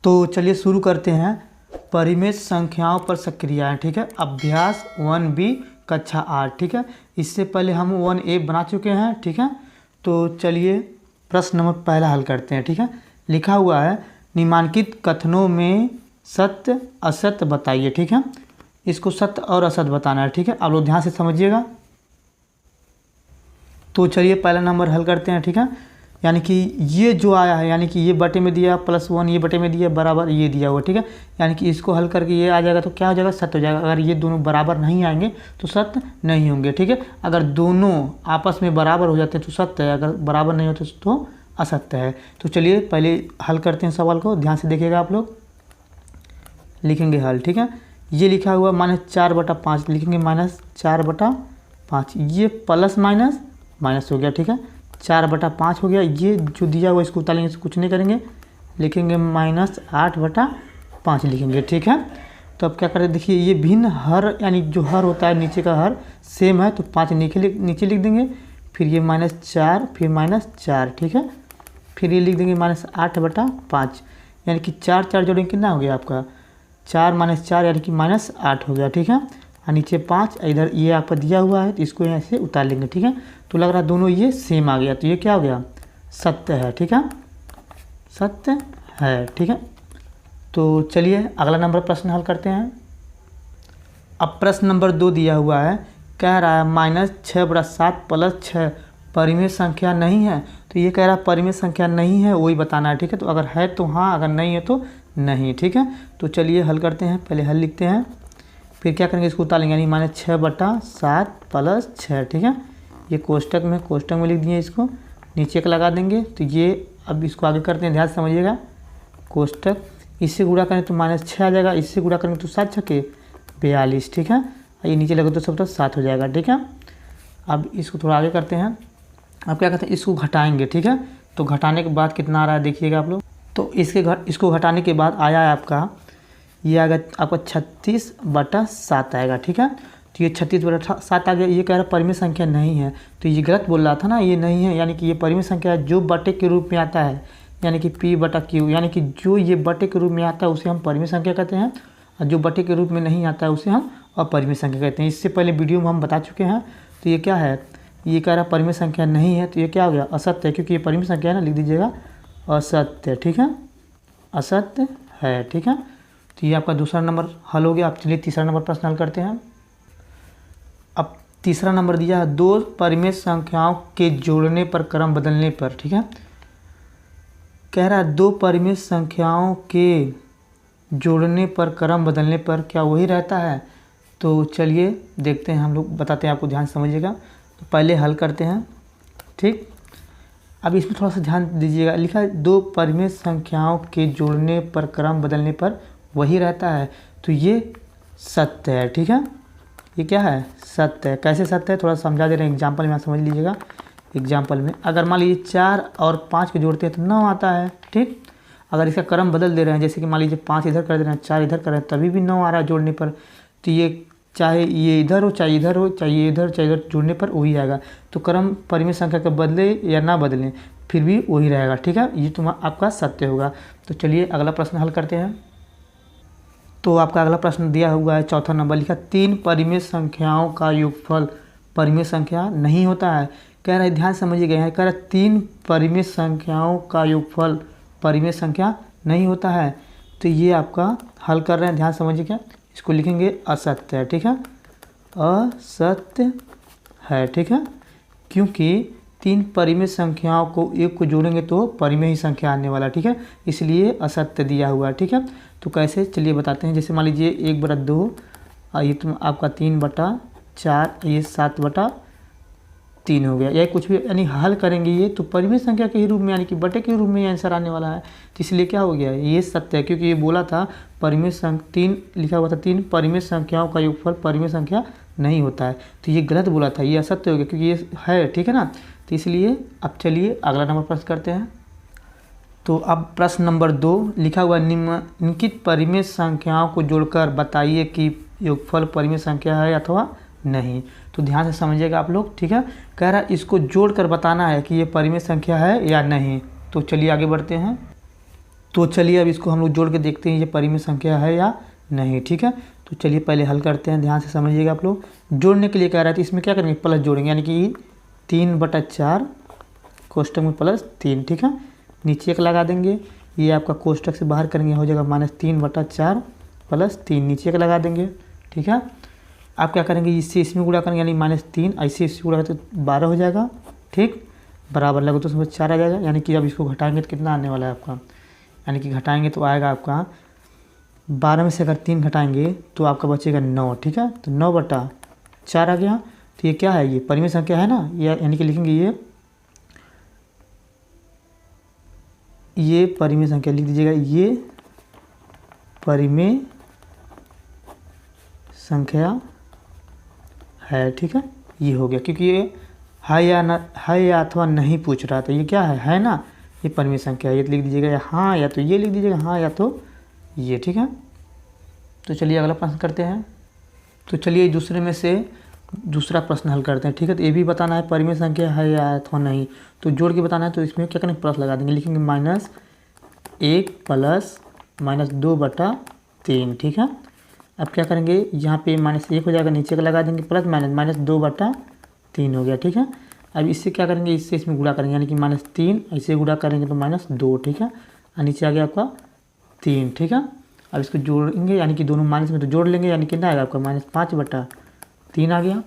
तो चलिए शुरू करते हैं परिमेय संख्याओं पर सक्रियाएं। ठीक है, अभ्यास 1B कक्षा 8। ठीक है, इससे पहले हम 1A बना चुके हैं। ठीक है, तो चलिए प्रश्न नंबर पहला हल करते हैं। ठीक है, लिखा हुआ है निम्नलिखित कथनों में सत्य असत्य बताइए। ठीक है, इसको सत्य और असत्य बताना है। ठीक है, आप लोग ध्यान से समझिएगा। तो चलिए पहला नंबर हल करते हैं। ठीक है, यानी कि ये जो आया है, यानी कि ये बटे में दिया +1, ये बटे में दिया बराबर ये दिया हुआ। ठीक है, यानी कि इसको हल करके ये आ जाएगा तो क्या हो जाएगा, सत्य हो जाएगा। अगर ये दोनों बराबर नहीं आएंगे तो सत्य नहीं होंगे। ठीक है, अगर दोनों आपस में बराबर हो जाते हैं तो सत्य है, अगर बराबर नहीं होते तो असत्य है। तो चलिए पहले हल करते हैं सवाल को, ध्यान से देखिएगा। आप लोग लिखेंगे हल। ठीक है, ये लिखा हुआ -4/5 लिखेंगे, -4/5। ये प्लस माइनस माइनस हो गया। ठीक है, 4/5 हो गया। ये जो दिया हुआ इसको उतारेंगे, कुछ नहीं करेंगे, लिखेंगे -8/5 लिखेंगे। ठीक है, तो अब क्या करें, देखिए ये भिन्न हर, यानी जो हर होता है नीचे का हर सेम है तो 5 नीचे लिख देंगे। फिर ये -4 फिर -4। ठीक है, फिर ये लिख देंगे -8/5, यानी कि 4 4 जोड़ेंगे कितना हो गया आपका 4 - 4 यानी कि -8 हो गया। ठीक है, और नीचे 5, इधर ये आपका दिया हुआ है तो इसको यहाँ से उतार लेंगे। ठीक है, तो लग रहा है दोनों ये सेम आ गया, तो ये क्या हो गया, सत्य है। ठीक है, सत्य है। ठीक है, तो चलिए अगला नंबर प्रश्न हल करते हैं। अब प्रश्न नंबर 2 दिया हुआ है, कह रहा है -6/7 + 6 परिमेय संख्या नहीं है। तो ये कह रहा है परिमेय संख्या नहीं है, वही बताना है। ठीक है, तो अगर है तो हाँ, अगर नहीं है तो नहीं। ठीक है, तो चलिए हल करते हैं। पहले हल लिखते हैं, फिर क्या करेंगे, इसको उतार लेंगे, यानी -6/7 + 6। ठीक है, ये कोष्टक में लिख दिए, इसको नीचे का लगा देंगे। तो ये अब इसको आगे करते हैं, ध्यान से समझिएगा। कोष्टक इससे गुणा करें तो -6 आ जाएगा, इससे गुणा करेंगे तो 7 छके 42। ठीक है, ये नीचे लगे तो सब 7 हो जाएगा। ठीक है, अब इसको थोड़ा आगे करते हैं। अब क्या करते हैं, इसको घटाएंगे। ठीक है, तो घटाने के बाद कितना आ रहा है देखिएगा आप लोग। तो इसको घटाने के बाद आया है आपका, ये आएगा आपका 36/7 आएगा। ठीक है, तो ये 36/7 आ गया। ये कह रहा है परिमेय संख्या नहीं है, तो ये गलत बोल रहा था ना, ये नहीं है, यानी कि ये परिमेय संख्या है जो बटे के रूप में आता है, यानी कि P/Q, यानी कि जो ये बटे के रूप में आता है उसे हम परिमेय संख्या कहते हैं, और जो बटे के रूप में नहीं आता है उसे हम अपरिमेय संख्या कहते हैं। इससे पहले वीडियो में हम बता चुके हैं। तो ये क्या है, ये कह रहा है परिमेय संख्या नहीं है, तो ये क्या हो गया, असत्य है, क्योंकि ये परिमेय संख्या है ना, लिख दीजिएगा असत्य। ठीक है, असत्य है। ठीक है, तो ये आपका दूसरा नंबर हल हो गया। आप चलिए तीसरा नंबर प्रश्न हल करते हैं। अब तीसरा नंबर दिया है 2 परिमेय संख्याओं के जोड़ने पर क्रम बदलने पर। ठीक है, कह रहा है 2 परिमेय संख्याओं के जोड़ने पर क्रम बदलने पर क्या वही रहता है। तो चलिए देखते हैं, हम लोग बताते हैं आपको, ध्यान समझिएगा। तो पहले हल करते हैं। ठीक, अब इसमें थोड़ा सा ध्यान दीजिएगा। लिखा है 2 परिमेय संख्याओं के जोड़ने पर क्रम बदलने पर वही रहता है, तो ये सत्य है। ठीक है, ये क्या है, सत्य है। कैसे सत्य है, थोड़ा समझा दे रहे हैं एग्जाम्पल में, समझ लीजिएगा। एग्जाम्पल में अगर मान लीजिए 4 और 5 के जोड़ते हैं तो 9 आता है। ठीक, अगर इसका क्रम बदल दे रहे हैं, जैसे कि मान लीजिए 5 इधर कर दे रहे हैं, 4 इधर कर रहे हैं, तभी भी 9 आ रहा है जोड़ने पर। तो ये चाहे ये इधर हो, चाहे इधर हो, चाहे इधर चाहे इधर, जोड़ने पर वही आएगा। तो क्रम परिमेय संख्या का बदले या ना बदलें फिर भी वही रहेगा। ठीक है, ये आपका सत्य होगा। तो चलिए अगला प्रश्न हल करते हैं। तो आपका अगला प्रश्न दिया हुआ है, चौथा नंबर, लिखा 3 परिमेय संख्याओं का योगफल परिमेय संख्या नहीं होता है। कह रहा है, ध्यान समझिएगा, यहाँ कह रहा है 3 परिमेय संख्याओं का योगफल परिमेय संख्या नहीं होता है। तो ये आपका हल कर रहे हैं, ध्यान समझिएगा। इसको लिखेंगे असत्य है। ठीक है, असत्य है। ठीक है, क्योंकि 3 परिमेय संख्याओं को एक को जोड़ेंगे तो परिमेय ही संख्या आने वाला। ठीक है, इसलिए असत्य दिया हुआ है। ठीक है, तो कैसे, चलिए बताते हैं। जैसे मान लीजिए 1/2, ये तो आपका 3/4, ये 7/3 हो गया, या कुछ भी, यानी हल करेंगे ये तो परिमेय संख्या के ही रूप में, यानी कि बटे के रूप में आंसर आने वाला है। तो इसलिए क्या हो गया, ये सत्य है, क्योंकि ये बोला था परिमेय 3 लिखा हुआ था, 3 परिमेय संख्याओं का योगफल परिमेय संख्या नहीं होता है। तो ये गलत बोला था, ये असत्य हो गया, क्योंकि ये है। ठीक है ना, तो इसलिए अब चलिए अगला नंबर प्रश्न करते हैं। तो अब प्रश्न नंबर 2 लिखा हुआ, निम्नलिखित परिमेय संख्याओं को जोड़कर बताइए कि योगफल परिमेय संख्या है अथवा नहीं। तो ध्यान से समझिएगा आप लोग। ठीक है, कह रहा है इसको जोड़कर बताना है कि ये परिमेय संख्या है या नहीं। तो चलिए आगे बढ़ते हैं। तो चलिए अब इसको हम लोग जोड़ के देखते हैं ये परिमेय संख्या है या नहीं, ठीक है। तो चलिए पहले हल करते हैं, ध्यान से समझिएगा आप लोग। जोड़ने के लिए कह रहा है तो इसमें क्या करेंगे, प्लस जोड़ेंगे, यानी कि 3/4 कोष्टक में +3, ठीक है। नीचे 1 लगा देंगे, ये आपका कोष्टक से बाहर करेंगे हो जाएगा -3/4 +3, नीचे 1 लगा देंगे, ठीक है। आप क्या करेंगे, इससे इसमें गुणा करेंगे यानी -3, ऐसे इससे गुणा तो 12 हो जाएगा, ठीक। बराबर लगे तो उसमें 4 आ जाएगा, यानी कि अब इसको घटाएंगे तो कितना आने वाला है आपका, यानी कि घटाएंगे तो आएगा आपका 12 में से अगर 3 घटाएंगे तो आपका बचेगा 9, ठीक है। तो 9/4 आ गया। तो ये क्या है, ये परिमेय संख्या है ना, ये यानी कि लिखेंगे ये परिमेय संख्या लिख दीजिएगा, ये परिमेय संख्या है, ठीक है। ये हो गया, क्योंकि ये है या ना, है या अथवा नहीं पूछ रहा था, ये क्या है ना, ये परिमेय संख्या है। ये लिख दीजिएगा या हाँ, या तो ये लिख दीजिएगा हाँ या तो ये, ठीक है। तो चलिए अगला प्रश्न करते हैं। तो चलिए दूसरे में से दूसरा प्रश्न हल करते हैं, ठीक है। तो ये भी बताना है परिमेय संख्या है या अथवा नहीं, तो जोड़ के बताना है। तो इसमें क्या करेंगे, प्लस लगा देंगे, लिखेंगे -1 प्लस -2/3, ठीक है। अब क्या करेंगे, यहाँ पे -1 हो जाएगा, नीचे का लगा देंगे, प्लस -2/3 हो गया, ठीक है। अब इससे क्या करेंगे, इससे इसमें गुणा करेंगे, यानी कि -3, ऐसे गुणा करेंगे तो -2, ठीक है। और नीचे आ गया आपका 3, ठीक है। अब इसको जोड़ेंगे, यानी कि दोनों माइनस में तो जोड़ लेंगे, यानी कितना आएगा आपका -5/3 आ गया।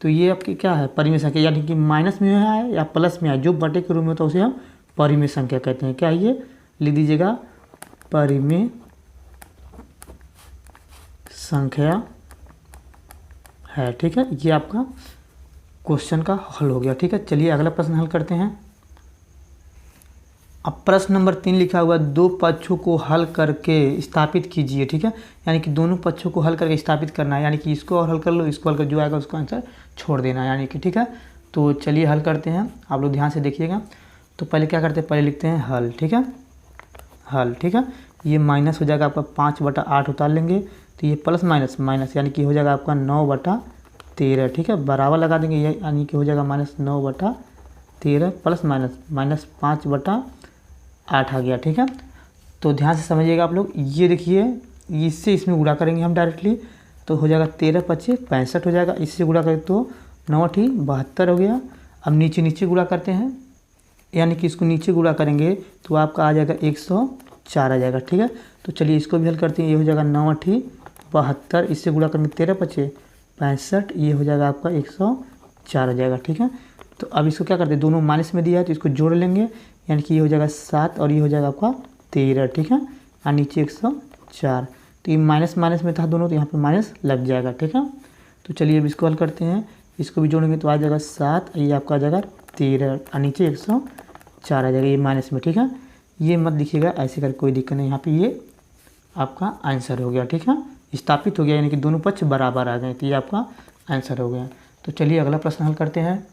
तो ये आपकी क्या है, परिमेय संख्या, यानी कि माइनस में है या प्लस में है, जो बटे के रूप में होता है उसे हम परिमेय संख्या कहते हैं। क्या ये लिख दीजिएगा, परिमेय संख्या है, ठीक है। ये आपका क्वेश्चन का हल हो गया, ठीक है। चलिए अगला प्रश्न हल करते हैं। अब प्रश्न नंबर 3 लिखा हुआ, 2 पक्षों को हल करके स्थापित कीजिए, ठीक है। यानी कि दोनों पक्षों को हल करके स्थापित करना है, यानी कि इसको और हल कर लो, इसको हल कर, जो आएगा उसका आंसर छोड़ देना है, यानी कि, ठीक है। तो चलिए हल करते हैं, आप लोग ध्यान से देखिएगा। तो पहले क्या करते हैं, पहले लिखते हैं हल, ठीक है, हल, ठीक है। ये माइनस हो जाएगा आपका 5/8 उतार लेंगे, तो ये प्लस माइनस माइनस, यानी कि हो जाएगा आपका 9/13, ठीक है। बराबर लगा देंगे, ये यानी कि हो जाएगा -9/13 प्लस माइनस -5/8 आ गया, ठीक है। तो ध्यान से समझिएगा आप लोग, ये देखिए इससे इसमें गुणा करेंगे हम डायरेक्टली, तो हो जाएगा 13×5 = 65 हो जाएगा। इससे गुणा करें तो 9×8 = 72 हो गया। अब नीचे गुणा करते हैं, यानी कि इसको नीचे गुणा करेंगे तो आपका आ जाएगा 104 आ जाएगा, ठीक है। तो चलिए इसको भी हल करते हैं, ये हो जाएगा 9×8 = 72, इससे गुणा करेंगे 13×5 = 65, ये हो जाएगा आपका 104 आ जाएगा, ठीक है। तो अब इसको क्या करते हैं, दोनों माइनस में दिया है तो इसको जोड़ लेंगे, यानी कि ये हो जाएगा 7 और ये हो जाएगा आपका 13, ठीक है। और नीचे 104, तो ये माइनस में था दोनों, तो यहाँ पे माइनस लग जाएगा, ठीक है। तो चलिए अब इसको हल करते हैं, इसको भी जोड़ेंगे तो आ जाएगा 7, ये आपका आ जाएगा 13 और नीचे 104 आ जाएगा, ये माइनस में, ठीक है। ये मत दिखिएगा, ऐसे कर कोई दिक्कत नहीं, यहाँ पे ये आपका आंसर हो गया, ठीक है। स्थापित हो गया, यानी कि दोनों पक्ष बराबर आ गए, तो ये आपका आंसर हो गया। तो चलिए अगला प्रश्न हल करते हैं।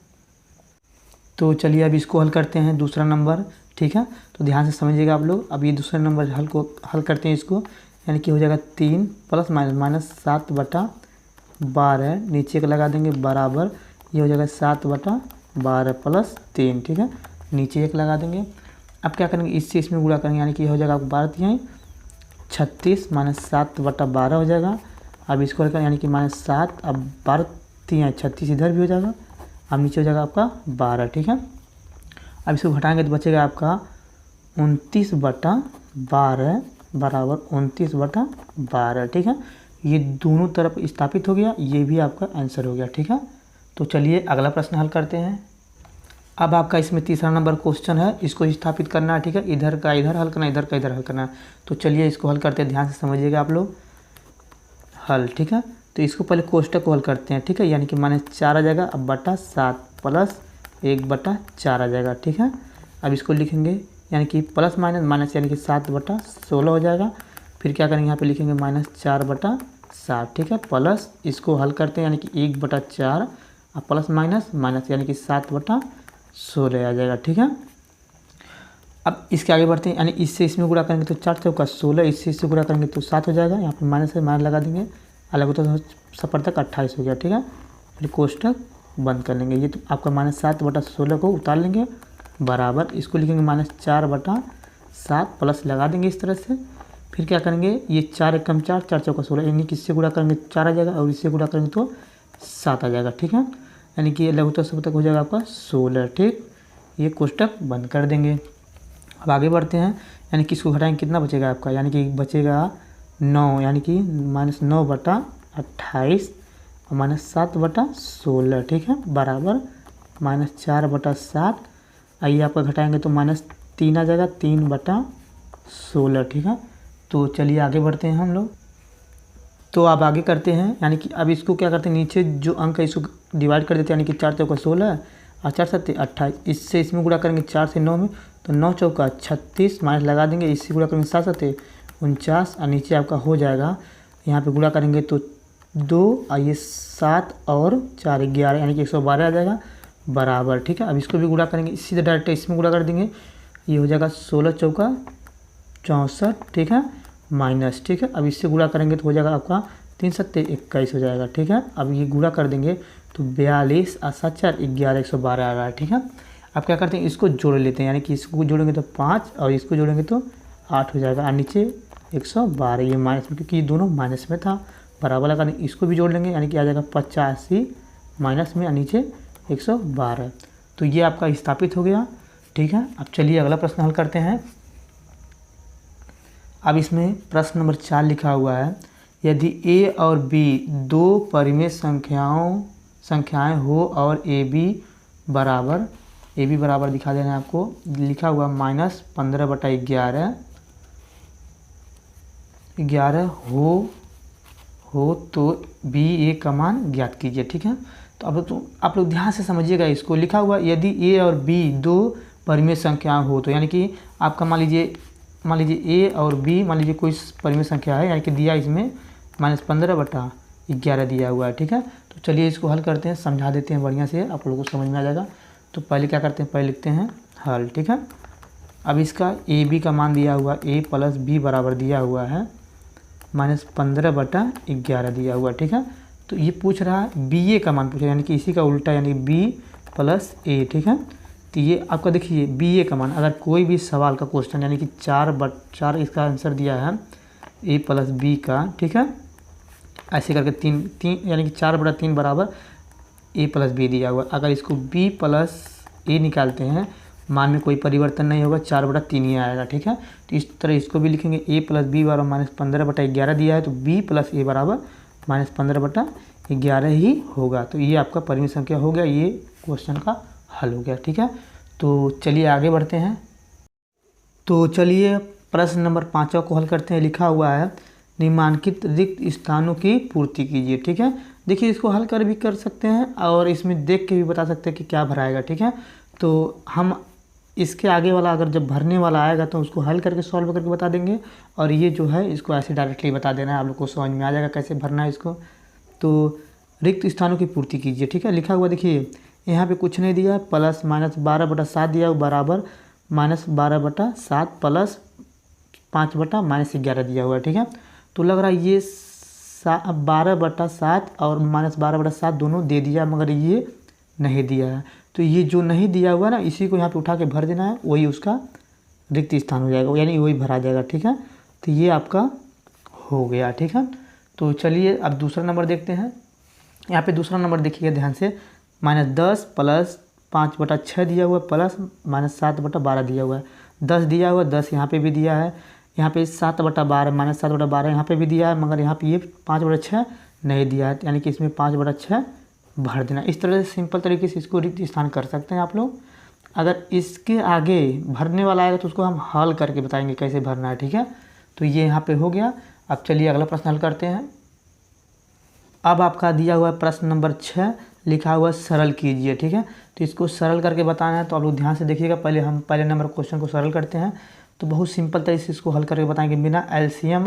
तो चलिए अब इसको हल करते हैं, दूसरा नंबर, ठीक है। तो ध्यान से समझिएगा आप लोग। अब ये दूसरा नंबर हल करते हैं इसको, यानी कि हो जाएगा 3 प्लस माइनस -7/12, नीचे का लगा देंगे बराबर, ये हो जाएगा 7/12 + 3, ठीक है। नीचे 1 लगा देंगे। अब क्या करेंगे, इससे इसमें गुणा करेंगे, यानी कि हो जाएगा 12×3 = 36 -7/12 हो जाएगा। अब इसको करें, यानी कि -7, अब 12×3 = 36, इधर भी हो जाएगा। अब नीचे हो जाएगा आपका 12, ठीक है। अब इसको घटाएंगे तो बचेगा आपका 29/12 बराबर 29/12, ठीक है। ये दोनों तरफ स्थापित हो गया, ये भी आपका आंसर हो गया, ठीक है। तो चलिए अगला प्रश्न हल करते हैं। अब आपका इसमें तीसरा नंबर क्वेश्चन है, इसको स्थापित करना है, ठीक है। इधर का इधर हल करना, इधर का इधर हल करना है। तो चलिए इसको हल करते हैं, ध्यान से समझिएगा आप लोग, हल, ठीक है। तो इसको पहले कोष्टक को हल करते हैं, ठीक है, यानी कि -4 आ जाएगा, अब /7 प्लस 1/4 आ जाएगा, ठीक है। अब इसको लिखेंगे, यानी कि प्लस माइनस यानी कि 7/16 हो जाएगा। फिर क्या करेंगे, यहाँ पे लिखेंगे -4/7, ठीक है, प्लस इसको हल करते हैं, यानी कि 1/4 और प्लस माइनस यानी कि 7/16 आ जाएगा, ठीक है। अब इसके आगे बढ़ते हैं, यानी इससे इसमें गुणा करेंगे तो 4 × 16, इससे गुणा करेंगे तो 7 हो जाएगा। यहाँ पे माइनस है, माइनस लगा देंगे, अलग होता है सफर तक 28 हो गया, ठीक है। फिर कोष्टक बंद कर लेंगे, ये तो आपका -7/16 को उतार लेंगे बराबर, इसको लिखेंगे -4/7 7 प्लस लगा देंगे इस तरह से। फिर क्या करेंगे, ये 4 एकम 4, 4 चौका 16, यानी कि इससे गुणा करेंगे 4 आ जाएगा और इससे गुणा करेंगे तो 7 आ जाएगा। ठीक है, यानी कि लघुत्तर सप्तक हो जाएगा आपका 16। ठीक, ये कोष्टक बंद कर देंगे। अब आगे बढ़ते हैं, यानी कि इसको घटाएंगे कितना बचेगा आपका, यानी कि बचेगा 9, यानी कि -9/28 और -7/16। ठीक है, बराबर -4/7। आइए आपका घटाएंगे तो -3 आ जाएगा, 3/16। ठीक है, तो चलिए आगे बढ़ते हैं हम लोग। तो अब आगे करते हैं, यानी कि अब इसको क्या करते हैं, नीचे जो अंक है इसको डिवाइड कर देते हैं, यानी कि 4 चौका 16 और 4 7 28। इससे इसमें गुणा करेंगे 4 से 9 में, तो 9 चौका 36 माइनस लगा देंगे, इससे गुणा करेंगे 7 7 49 और नीचे आपका हो जाएगा, यहाँ पे गुणा करेंगे तो 2 और ये 7 और 4 11, यानी कि 112 आ जाएगा बराबर। ठीक है, अब इसको भी गुणा करेंगे, सीधे डायरेक्ट इसमें गुणा कर देंगे, ये हो जाएगा 16 चौका 64। ठीक है, माइनस। ठीक है, अब इससे गुणा करेंगे तो हो जाएगा आपका 3 7 21 हो जाएगा। ठीक है, अब ये गुणा कर देंगे तो 42 और 7 4 11 112 आ रहा है। ठीक है, अब क्या करते हैं, इसको जोड़ लेते हैं, यानी कि इसको जोड़ेंगे तो 5 और इसको जोड़ेंगे तो 8 हो जाएगा और नीचे 112, ये माइनस में, क्योंकि ये दोनों माइनस में था, बराबर लगा। इसको भी जोड़ लेंगे, यानी कि आ जाएगा 85 माइनस में और नीचे 112। तो ये आपका स्थापित हो गया। ठीक है, अब चलिए अगला प्रश्न हल करते हैं। अब इसमें प्रश्न नंबर 4 लिखा हुआ है, यदि a और b दो परिमेय संख्याएं हो और a b बराबर दिखा देना है आपको, लिखा हुआ -15/11 हो तो b a का मान ज्ञात कीजिए। ठीक है, तो अब तो आप लोग ध्यान से समझिएगा, इसको लिखा हुआ यदि a और b दो परिमेय संख्याएं हो, तो यानी कि आपका मान लीजिए a और b मान लीजिए कोई परिमेय संख्या है, यानी कि दिया इसमें -15/11 दिया हुआ है। ठीक है, तो चलिए इसको हल करते हैं, समझा देते हैं बढ़िया से, आप लोगों को समझ में आ जाएगा। तो पहले क्या करते हैं, पहले लिखते हैं हल। ठीक है, अब इसका ए बी का मान दिया हुआ, a + b बराबर दिया हुआ है -15/11 दिया हुआ। ठीक है, तो ये पूछ रहा है बी ए का मान पूछ रहा है, यानी कि इसी का उल्टा, यानी b + a। ठीक है, तो ये आपका देखिए बी ए का मान, अगर कोई भी सवाल का क्वेश्चन, यानी कि 4/4 इसका आंसर दिया है a + b का। ठीक है, ऐसे करके 3 यानी कि 4/3 बराबर a + b दिया हुआ। अगर इसको b + a निकालते हैं, मान में कोई परिवर्तन नहीं होगा, 4/3 ही आएगा। ठीक है, तो इस तरह इसको भी लिखेंगे, a + b बराबर -15/11 दिया है, तो b + a बराबर -15/11 ही होगा। तो ये आपका परिमेय संख्या हो गया, ये क्वेश्चन का हल हो गया। ठीक है, तो चलिए आगे बढ़ते हैं। तो चलिए प्रश्न नंबर 5 को हल करते हैं। लिखा हुआ है निम्नलिखित रिक्त स्थानों की पूर्ति कीजिए। ठीक है, देखिए इसको हल कर भी कर सकते हैं और इसमें देख के भी बता सकते हैं कि क्या भराएगा। ठीक है, तो हम इसके आगे वाला अगर जब भरने वाला आएगा तो उसको हल करके सॉल्व करके बता देंगे, और ये जो है इसको ऐसे डायरेक्टली बता देना है, आप लोग को समझ में आ जाएगा कैसे भरना है इसको। तो रिक्त स्थानों की पूर्ति कीजिए। ठीक है, लिखा हुआ देखिए यहाँ पे कुछ नहीं दिया, प्लस -12/7 दिया बराबर -12/7 प्लस 5/-11 दिया हुआ है। ठीक है, तो लग रहा है ये 12/7 और -12/7 दोनों दे दिया, मगर ये नहीं दिया है। तो ये जो नहीं दिया हुआ ना, इसी को यहाँ पे उठा के भर देना है, वही उसका रिक्त स्थान हो जाएगा, यानी वही भरा जाएगा। ठीक है, तो ये आपका हो गया। ठीक है, तो चलिए अब दूसरा नंबर देखते हैं। यहाँ पे दूसरा नंबर देखिएगा ध्यान से, -10 प्लस 5/6 दिया हुआ प्लस -7/12 दिया हुआ है। 10 दिया हुआ, 10 यहाँ पे भी दिया है, यहाँ पे 7/12 -7/12 यहाँ पे भी दिया है, मगर यहाँ पे ये 5/6 नहीं दिया है, यानी कि इसमें 5/6 भर देना। इस तरह से सिंपल तरीके से इसको रिक्त स्थान कर सकते हैं आप लोग। अगर इसके आगे भरने वाला आएगा तो उसको हम हल करके बताएंगे कैसे भरना है। ठीक है, तो ये यहाँ पे हो गया। अब चलिए अगला प्रश्न हल करते हैं। अब आपका दिया हुआ है प्रश्न नंबर 6, लिखा हुआ सरल कीजिए। ठीक है, तो इसको सरल करके बताना है, तो आप लोग ध्यान से देखिएगा। पहले हम पहले नंबर क्वेश्चन को सरल करते हैं, तो बहुत सिंपल तरीके से इसको हल करके बताएंगे, बिना एलसीएम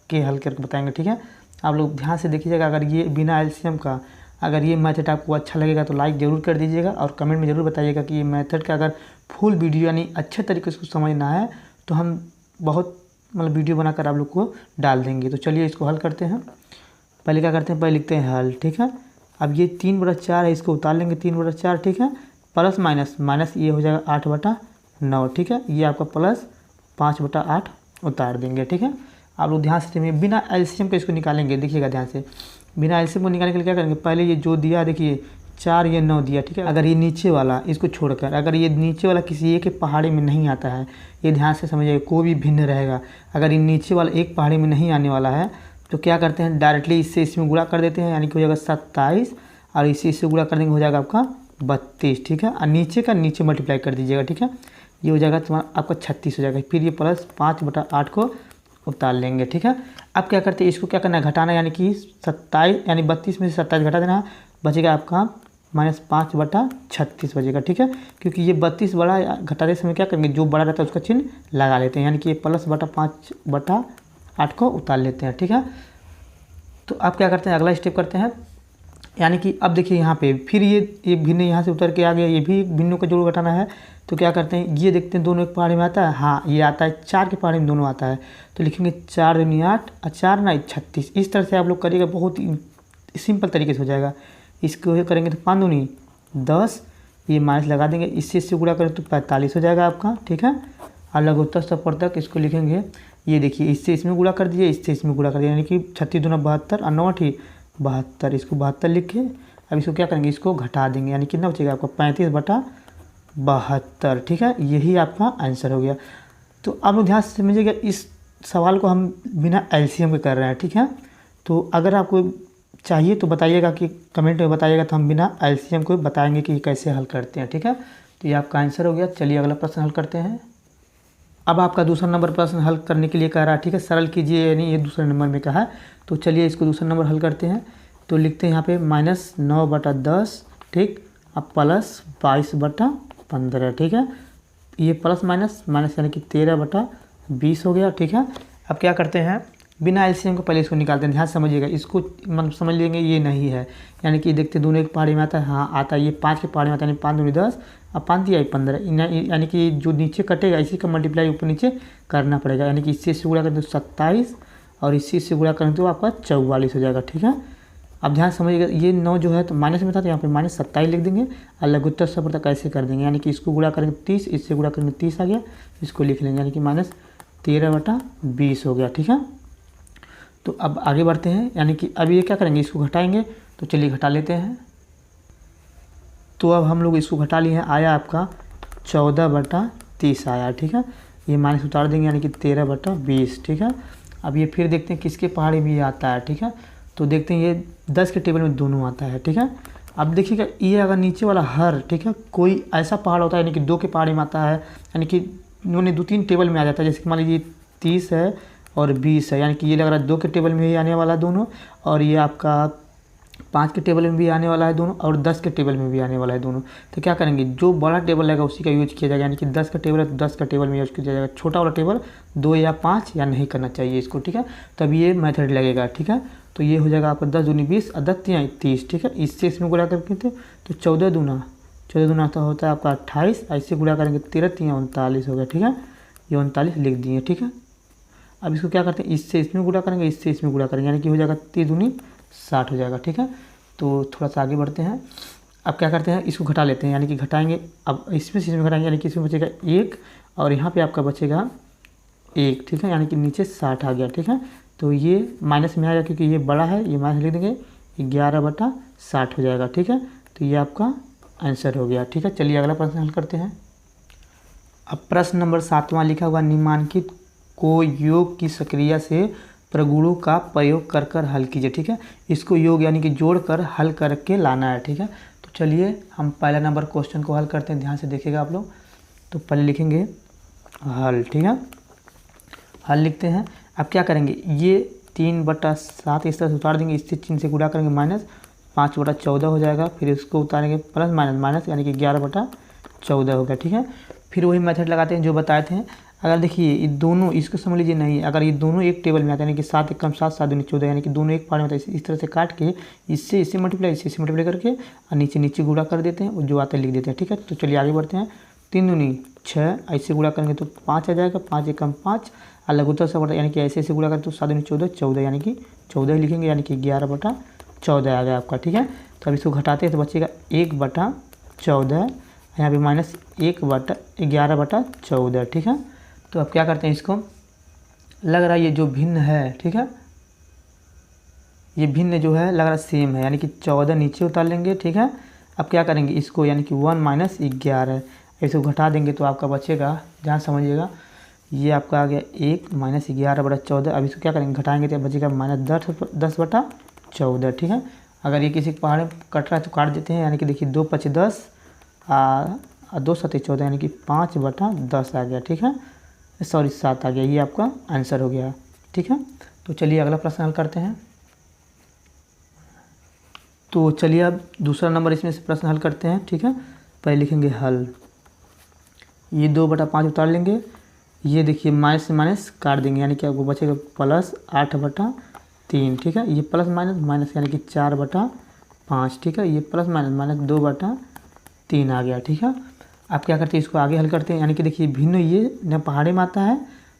के हल करके बताएंगे। ठीक है, आप लोग ध्यान से देखिएगा। अगर ये बिना एलसीएम का अगर ये मेथड आपको अच्छा लगेगा तो लाइक ज़रूर कर दीजिएगा और कमेंट में ज़रूर बताइएगा कि ये मेथड का अगर फुल वीडियो यानी अच्छे तरीके से समझना है तो हम बहुत मतलब वीडियो बनाकर आप लोग को डाल देंगे। तो चलिए इसको हल करते हैं। पहले क्या करते हैं, पहले लिखते हैं हल। ठीक है, अब ये 3/4 है, इसको उतार लेंगे 3/4। ठीक है, प्लस माइनस ये हो जाएगा 8/9। ठीक है, ये आपका प्लस 5/8 उतार देंगे। ठीक है, आप लोग ध्यान से बिना एलसीएम के इसको निकालेंगे। देखिएगा ध्यान से, बिना एलसीएम को निकालने के लिए क्या करेंगे, पहले ये जो दिया देखिए 4 ये 9 दिया। ठीक है, अगर ये नीचे वाला इसको छोड़कर अगर ये नीचे वाला किसी एक पहाड़ी में नहीं आता है, ये ध्यान से समझिए, कोई भी भिन्न रहेगा। अगर ये नीचे वाला एक पहाड़ी में नहीं आने वाला है तो क्या करते हैं, डायरेक्टली इससे इसमें गुणा कर देते हैं, यानी कि हो जाएगा 27 और इससे गुणा कर देंगे, हो जाएगा आपका 32। ठीक है, और नीचे का नीचे मल्टीप्लाई कर दीजिएगा। ठीक है, ये हो जाएगा तुम्हारा आपका 36 हो जाएगा। फिर ये प्लस 5/8 को उतार लेंगे। ठीक है, अब क्या करते हैं, इसको क्या करना है, घटाना, यानी कि 27 यानी 32 में से 27 घटा देना, बचेगा आपका -5/36 बचेगा। ठीक है, क्योंकि ये 32 बड़ा घटाते समय क्या करेंगे, जो बड़ा रहता है उसका चिन्ह लगा लेते हैं, यानी कि ये +5/8 को उतार लेते हैं। ठीक है, तो अब क्या करते हैं, अगला स्टेप करते हैं, यानी कि अब देखिए यहाँ पे फिर ये एक भिन्न यहाँ से उतर के आ गया, ये भी भिन्नों का जोड़ घटाना है। तो क्या करते हैं, ये देखते हैं दोनों एक पहाड़ी में आता है, हाँ ये आता है, 4 के पहाड़ी में दोनों आता है। तो लिखेंगे 4 दूनी 8 और 4 ना 36। इस तरह से आप लोग करिएगा, बहुत ही सिंपल तरीके से हो जाएगा। इसको करेंगे तो 5 दूनी 10, ये माइनस लगा देंगे, इससे गुणा करें तो 45 हो जाएगा आपका। ठीक है, और लघुत्तर सफर तक इसको लिखेंगे, ये देखिए इससे इसमें गुणा कर दीजिए, इससे इसमें गुणा कर दीजिए, यानी कि 36 दूना 72 और 9 72, इसको 72 लिख के अब इसको क्या करेंगे, इसको घटा देंगे, यानी कितना बचेगा आपका 35/72। ठीक है, यही आपका आंसर हो गया। तो आप लोग ध्यान से समझिएगा, इस सवाल को हम बिना एलसीएम के कर रहे हैं। ठीक है, तो अगर आपको चाहिए तो बताइएगा, कि कमेंट में बताइएगा, तो हम बिना एलसीएम को बताएंगे कि कैसे हल करते हैं। ठीक है, तो ये आपका आंसर हो गया। चलिए अगला प्रश्न हल करते हैं। अब आपका दूसरा नंबर प्रश्न हल करने के लिए कह रहा है। ठीक है, सरल कीजिए, यानी ये दूसरे नंबर में कहा है। तो चलिए इसको दूसरा नंबर हल करते हैं। तो लिखते हैं यहाँ पे -9/10, ठीक, अब +22/15। ठीक है, ये प्लस माइनस माइनस यानी कि 13/20 हो गया। ठीक है, अब क्या करते हैं, बिना एलसीएम को पहले इसको निकालते हैं। ध्यान समझिएगा, इसको मतलब समझ लेंगे ये नहीं है, यानी कि देखते दोनों एक पहाड़ी में आता है, हाँ आता है, ये 5 के पहाड़ी में आता है, यानी 5 दूनी 10 और 5 दिया 15, यानी कि जो नीचे कटेगा इसी का मल्टीप्लाई ऊपर नीचे करना पड़ेगा, यानी कि इससे गुणा करें तो 27 और इसी से गुणा करें तो आपका 44 हो जाएगा। ठीक है, अब ध्यान समझिएगा, ये 9 जो है तो माइनस में था, तो यहाँ पे -27 लिख देंगे और लघुत्तर सफर तक कैसे कर देंगे, यानी कि इसको गुणा करेंगे 30, इससे गुणा करेंगे 30 आ गया, इसको लिख लेंगे, यानी कि -13/20 हो गया। ठीक है, तो अब आगे बढ़ते हैं, यानी कि अब ये क्या करेंगे, इसको घटाएंगे। तो चलिए घटा लेते हैं। तो अब हम लोग इसको घटा लिए हैं, आया आपका 14/30 आया। ठीक है, ये माइनस उतार देंगे, यानी कि 13/20। ठीक है, अब ये फिर देखते हैं किसके पहाड़ी में ये आता है। ठीक है, तो देखते हैं ये 10 के टेबल में दोनों आता है। ठीक है, अब देखिएगा, ये अगर नीचे वाला हर, ठीक है, कोई ऐसा पहाड़ होता है, यानी कि 2 के पहाड़ी में आता है, यानी कि उन्होंने 2-3 टेबल में आ जाता है। जैसे कि मान लीजिए 30 है और 20 है, यानी कि ये लग रहा है 2 के टेबल में ही आने वाला दोनों, और ये आपका 5 के टेबल में भी आने वाला है दोनों, और 10 के टेबल में भी आने वाला है दोनों। तो क्या करेंगे, जो बड़ा टेबल रहेगा उसी का यूज किया जाएगा, यानी कि 10 का टेबल है तो 10 का टेबल में यूज किया जाएगा, छोटा वाला टेबल 2 या 5 या नहीं करना चाहिए इसको। ठीक है, तब ये मेथड लगेगा। ठीक है, तो ये हो जाएगा आपका 10 दूनी 20 और 10 तिया 30। ठीक है, इससे इसमें गुणा करके तो 14 दूना तो होता है आपका 28, ऐसे गुणा करेंगे 13 तिया 39 हो गया। ठीक है, ये 39 लिख दिए। ठीक है, अब इसको क्या करते हैं, इससे इसमें गुणा करेंगे, इससे इसमें गुणा करेंगे, यानी कि हो जाएगा 30 दूनी 60 हो जाएगा। ठीक है, तो थोड़ा सा आगे बढ़ते हैं। अब क्या करते हैं, इसको घटा लेते हैं, यानी कि घटाएंगे, अब इसमें से इसमें घटाएंगे, यानी कि इसमें बचेगा 1 और यहाँ पे आपका बचेगा 1। ठीक है, यानी कि नीचे 60 आ गया। ठीक है, तो ये माइनस में आएगा क्योंकि ये बड़ा है, ये माइनस लिख देंगे, 11/60 हो जाएगा। ठीक है, तो ये आपका आंसर हो गया। ठीक है, चलिए अगला प्रश्न हल करते हैं। अब प्रश्न नंबर 7वां लिखा हुआ, निम्नलिखित को योग की सक्रिया से प्रगुणों का प्रयोग कर कर हल कीजिए। ठीक है, इसको योग यानी कि जोड़कर हल करके लाना है। ठीक है, तो चलिए हम पहला नंबर क्वेश्चन को हल करते हैं, ध्यान से देखिएगा आप लोग। तो पहले लिखेंगे हल। ठीक है, हल लिखते हैं। अब क्या करेंगे, ये 3/7 इस तरह से उतार देंगे, इससे चिन्ह से गुणा करेंगे, -5/14 हो जाएगा। फिर इसको उतारेंगे प्लस माइनस माइनस, यानी कि 11/14 हो गया। ठीक है, फिर वही मेथड लगाते हैं जो बताए थे। अगर देखिए ये दोनों, इसको समझ लीजिए नहीं, अगर ये दोनों एक टेबल में आते हैं, यानी कि 7 × 7 7 दूनी 14, यानी कि दोनों एक पहाड़ में आता है, इस तरह से काट के इससे इससे मल्टीप्लाई, इससे मल्टीप्लाई करके और नीचे नीचे गुणा कर देते हैं, और जो आता है लिख देते हैं। ठीक है, तो चलिए आगे बढ़ते हैं। 3 दूनी 6, ऐसे गुणा करेंगे तो 5 आ जाएगा, 5 × 5 और लघुत्तर से बढ़ता है, यानी कि ऐसे ऐसे गुणा करें तो 7 दूनी 14 14, यानी कि 14 लिखेंगे, यानी कि 11/14 आ गया आपका। ठीक है, तो अब इसको घटाते हैं तो बचेगा 1/14, यहाँ पे -1/11/14। ठीक है, तो अब क्या करते हैं, इसको लग रहा है ये जो भिन्न है, ठीक है, ये भिन्न जो है लग रहा है सेम है, यानी कि 14 नीचे उतार लेंगे, ठीक है। अब क्या करेंगे इसको, यानी कि 1 माइनस 11 इसको घटा देंगे तो आपका बचेगा, जहाँ समझिएगा ये आपका आ गया 1 माइनस 11/14। अब इसको क्या करेंगे, घटाएंगे तो बचेगा -10/14, ठीक है। अगर ये किसी पहाड़ में कट रहा है तो काट देते हैं, यानी कि देखिए 2 × 5 = 10 और 2 × 7 = 14, यानी कि 5/10 आ गया, ठीक है, सॉरी 7 आ गया। ये आपका आंसर हो गया, ठीक है। तो चलिए अगला प्रश्न हल करते हैं। तो चलिए अब दूसरा नंबर इसमें से प्रश्न हल करते हैं, ठीक है। पहले लिखेंगे हल, ये 2/5 उतार लेंगे, ये देखिए माइनस से माइनस काट देंगे, यानी कि आपको बचेगा +8/3, ठीक है। ये प्लस माइनस माइनस यानी कि 4/5, ठीक है। ये प्लस माइनस माइनस 2/3 आ गया, ठीक है। आप क्या करते हैं, इसको आगे हल करते हैं, यानी कि देखिए भिन्न ये न पहाड़े में आता है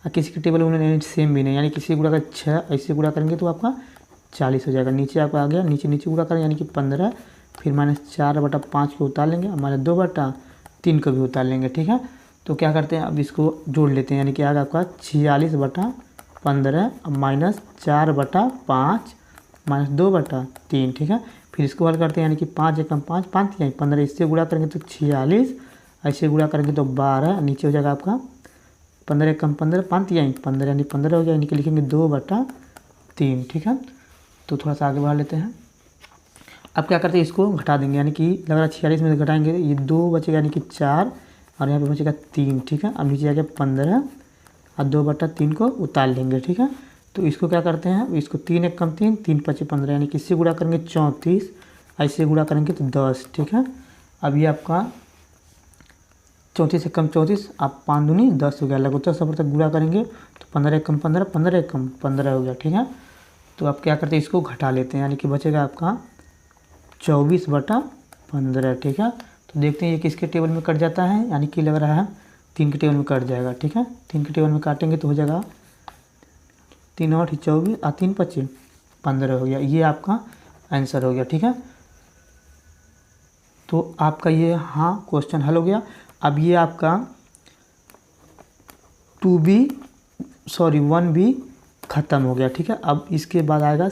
और किसी के टेबल में सेम भी नहीं, यानी किसी गुणा का 6 ऐसे गुणा करेंगे तो आपका 40 हो जाएगा। नीचे आपका आ गया, नीचे गुणा करें यानी कि 15, फिर -4/5 को उतार लेंगे, -2/3 को भी उतार लेंगे, ठीक है। तो क्या करते हैं, अब इसको जोड़ लेते हैं, यानी कि आगे आपका 46/15 -4/5 -2/3, ठीक है। फिर इसको हल करते हैं, यानी कि 5 × 5 5 या 15, इससे गुणा करेंगे तो 46, ऐसे गुणा करेंगे तो 12, नीचे हो जाएगा आपका 15 × 15 5 या 15, यानी 15 हो गया, यानी कि लिखेंगे 2/3, ठीक है। तो थोड़ा सा आगे बढ़ा लेते हैं। अब क्या करते हैं, इसको घटा देंगे, यानी कि लग रहा है 46 में से घटाएंगे ये 2 बचेगा, यानी कि 4 और यहाँ पे बचेगा 3, ठीक है। अब नीचे आ गया 15 और 2/3 को उतार लेंगे, ठीक है। तो इसको क्या करते हैं, इसको 3 × 1 = 3 3 × 5 = 15, यानी कि इससे गुणा करेंगे 34, ऐसे गुणा करेंगे तो 10, ठीक है। अब ये आपका 34 से कम 34, आप 5 दूनी 10 हो गया, लगोतर सब तक गुणा करेंगे तो 15 × 15 15 × 15 हो गया, ठीक है। तो आप क्या करते हैं, इसको घटा लेते हैं, यानी कि बचेगा आपका 24/15, ठीक है। तो देखते हैं ये किसके टेबल में कट जाता है, यानी कि लग रहा है 3 के टेबल में कट जाएगा, ठीक है। 3 के टेबल में काटेंगे तो हो जाएगा 3 × 8 = 24 और 3 × 5 = 15 हो गया। ये आपका आंसर हो गया, ठीक है। तो आपका ये हाँ क्वेश्चन हल हो गया। अब ये आपका 1B ख़त्म हो गया, ठीक है। अब इसके बाद आएगा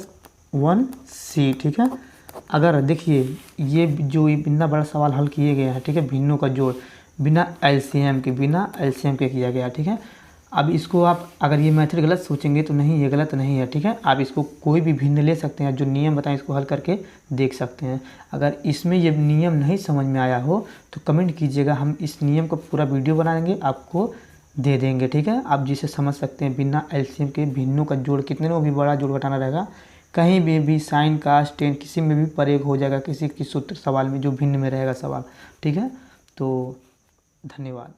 1C, ठीक है। अगर देखिए ये जो इतना बड़ा सवाल हल किए गए हैं, ठीक है, भिन्नों का जोड़ बिना एलसीएम के किया गया, ठीक है। अब इसको आप अगर ये मेथड गलत सोचेंगे तो नहीं, ये गलत नहीं है, ठीक है। आप इसको कोई भी भिन्न ले सकते हैं, जो नियम बताएं इसको हल करके देख सकते हैं। अगर इसमें ये नियम नहीं समझ में आया हो तो कमेंट कीजिएगा, हम इस नियम का पूरा वीडियो बनाएंगे आपको दे देंगे, ठीक है। आप जिसे समझ सकते हैं बिना एलसीएम के भिन्नों का जोड़ कितने में भी बड़ा जोड़ घटाना रहेगा, कहीं भी साइन कास टेन किसी में भी प्रयोग हो जाएगा, किसी सूत्र सवाल में जो भिन्न में रहेगा सवाल, ठीक है। तो धन्यवाद।